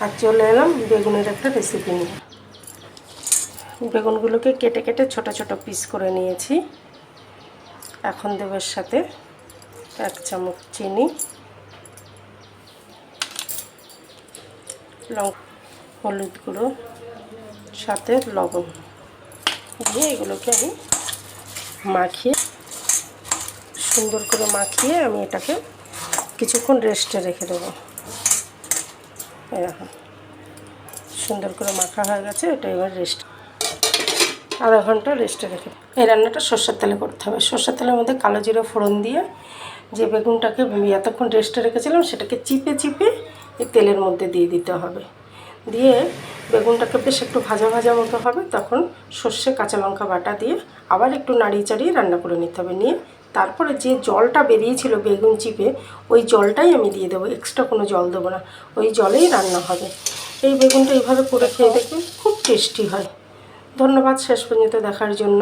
আর চলে এলাম বেগুনের একটা রেসিপি নিয়ে। বেগুনগুলোকে কেটে কেটে ছোট ছোট পিস করে নিয়েছি। এখন দেবো এর সাথে 1 চামচ চিনি, হলুদ গুঁড়ো, সাথে লবণ দিয়ে এগুলোকে আমি সুন্দর করে মাখিয়ে আমি এটাকে কিছুক্ষণ রেস্টে রেখে দেবো। এরকম সুন্দর করে মাখা হয়ে গেছে, এটা এবার আধা ঘন্টা রেস্টে রেখে। এই রান্নাটা সর্ষের তেলে করতে হবে। সর্ষের তেলের মধ্যে কালো জিরে ফোড়ন দিয়ে যে বেগুনটাকে এতক্ষণ রেস্টে রেখেছিলাম সেটাকে চিপে চিপে এই তেলের মধ্যে দিয়ে দিতে হবে। দিয়ে বেগুনটাকে বেশ একটু ভাজা ভাজা মতো হবে, তখন সর্ষে কাঁচা লঙ্কা বাটা দিয়ে আবার একটু নাড়িয়ে চাড়িয়ে রান্না করে নিতে হবে। নিয়ে তারপরে যে জলটা বেরিয়েছিল বেগুন চিপে, ওই জলটাই আমি দিয়ে দেবো, এক্সট্রা কোনো জল দেবো না, ওই জলেই রান্না হবে। এই বেগুনটা এইভাবে করে খেয়ে দেখবেন, খুব টেস্টি হয়। ধন্যবাদ শেষ পর্যন্ত দেখার জন্য।